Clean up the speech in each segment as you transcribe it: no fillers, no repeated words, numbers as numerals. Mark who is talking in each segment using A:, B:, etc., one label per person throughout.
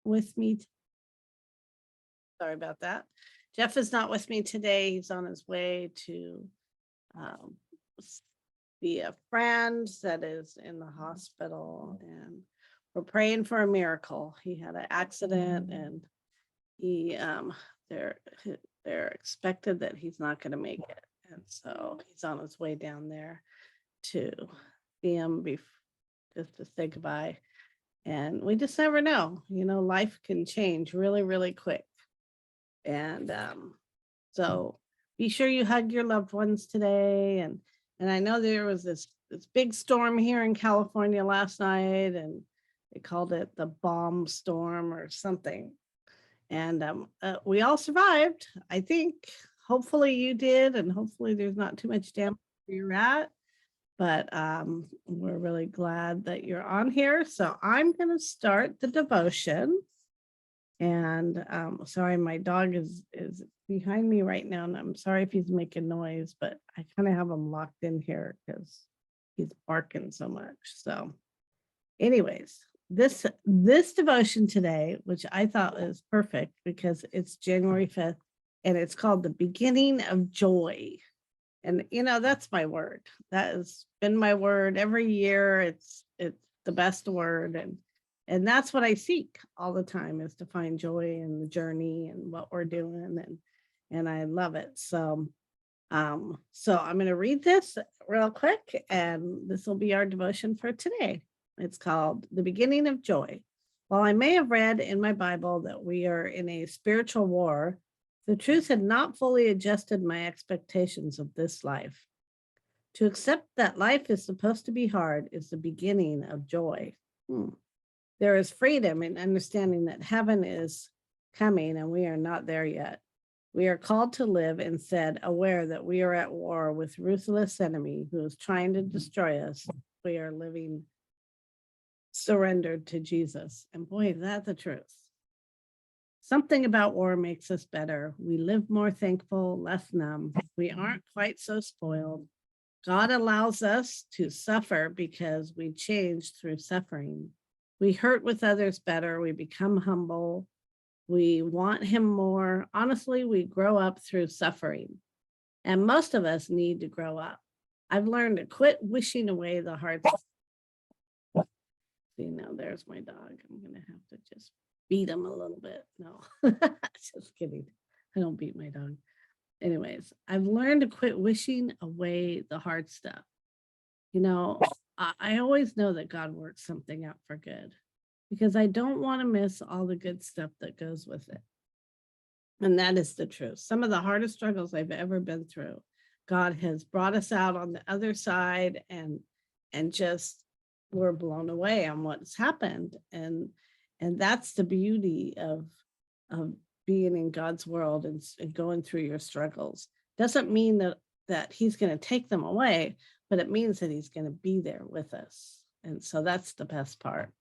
A: with me. Sorry about that. Jeff is not with me today. He's on his way to um, be a friend that is in the hospital, and we're praying for a miracle. He had an accident, and he they're expected that he's not going to make it, and so he's on his way down there to see him just to say goodbye. And we just never know, life can change really, really quick. And so be sure you hug your loved ones today. And I know there was this big storm here in California last night, and they called it the bomb storm or something. And we all survived, I think. Hopefully you did, and hopefully there's not too much damage where you're at. But we're really glad that you're on here. So I'm going to start the devotion. And sorry, my dog is behind me right now, and I'm sorry if he's making noise, but I kind of have him locked in here because he's barking so much. So anyways, this devotion today, which I thought was perfect because it's January 5th, and it's called The Beginning of Joy. And that's my word. That has been my word every year. It's the best word, and that's what I seek all the time, is to find joy in the journey and what we're doing, and I love it. So I'm going to read this real quick, and this will be our devotion for today. It's called The Beginning of Joy. While I may have read in my Bible that we are in a spiritual war, the truth had not fully adjusted my expectations of this life. To accept that life is supposed to be hard is the beginning of joy. There is freedom in understanding that heaven is coming and we are not there yet. We are called to live instead, aware that we are at war with ruthless enemy who is trying to destroy us. We are living surrendered to Jesus. And boy, that's the truth. Something about war makes us better. We live more thankful, less numb. We aren't quite so spoiled. God allows us to suffer because we change through suffering. We hurt with others better. We become humble. We want him more. Honestly, we grow up through suffering. And most of us need to grow up. I've learned to quit wishing away the hard stuff. See, now there's my dog. I'm going to have to just beat him a little bit. No, just kidding. I don't beat my dog. Anyways, I've learned to quit wishing away the hard stuff. I always know that God works something out for good, because I don't want to miss all the good stuff that goes with it. And that is the truth. Some of the hardest struggles I've ever been through, God has brought us out on the other side, and just we're blown away on what's happened. And that's the beauty of being in God's world and going through your struggles. Doesn't mean that he's going to take them away, but it means that he's going to be there with us. And so that's the best part.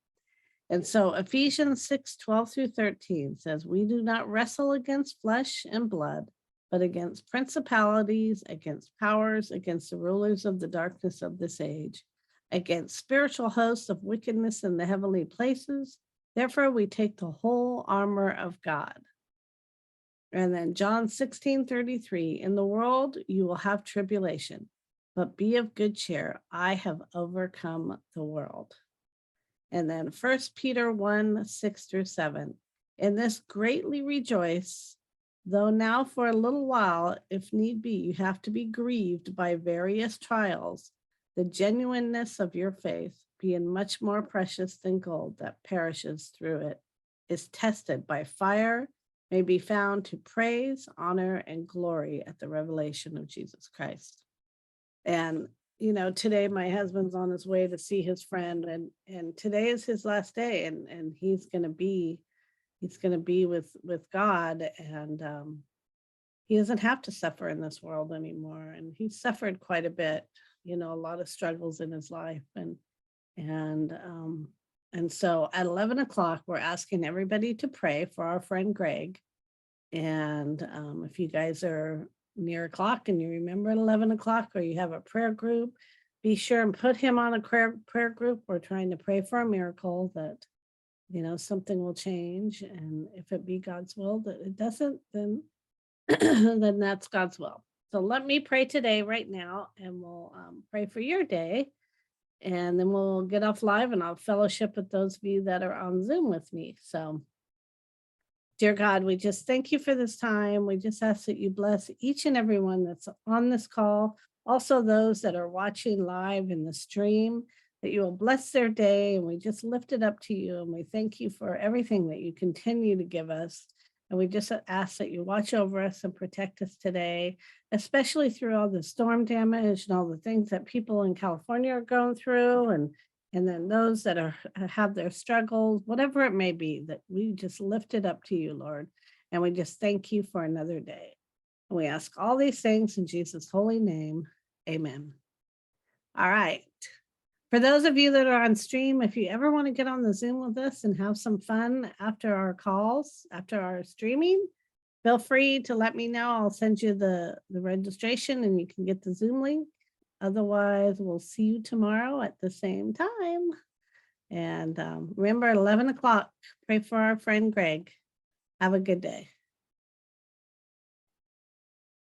A: And so Ephesians 6:12-13 says, we do not wrestle against flesh and blood, but against principalities, against powers, against the rulers of the darkness of this age, against spiritual hosts of wickedness in the heavenly places. Therefore, we take the whole armor of God. And then John 16:33, in the world you will have tribulation, but be of good cheer. I have overcome the world. And then 1 Peter 1:6-7, in this greatly rejoice, though now for a little while, if need be, you have to be grieved by various trials. The genuineness of your faith, being much more precious than gold that perishes through it, is tested by fire, may be found to praise, honor, and glory at the revelation of Jesus Christ. And, today my husband's on his way to see his friend, and today is his last day, and he's going to be with God, and he doesn't have to suffer in this world anymore. And he's suffered quite a bit, a lot of struggles in his life. And so at 11 o'clock, we're asking everybody to pray for our friend Greg. And if you guys are near a clock and you remember at 11 o'clock, or you have a prayer group, be sure and put him on a prayer group. We're trying to pray for a miracle, that something will change. And if it be God's will that it doesn't, then then that's God's will. So let me pray today, right now, and we'll pray for your day. And then we'll get off live and I'll fellowship with those of you that are on Zoom with me. So, dear God, we just thank you for this time. We just ask that you bless each and every one that's on this call. Also, those that are watching live in the stream, that you will bless their day. And we just lift it up to you. And we thank you for everything that you continue to give us. And we just ask that you watch over us and protect us today, especially through all the storm damage and all the things that people in California are going through. And then those that have their struggles, whatever it may be, that we just lift it up to you, Lord. And we just thank you for another day. And we ask all these things in Jesus' holy name. Amen. All right. For those of you that are on stream, if you ever want to get on the Zoom with us and have some fun after our calls, after our streaming, feel free to let me know. I'll send you the registration and you can get the Zoom link. Otherwise, we'll see you tomorrow at the same time. And remember, at 11 o'clock, pray for our friend Greg. Have a good day.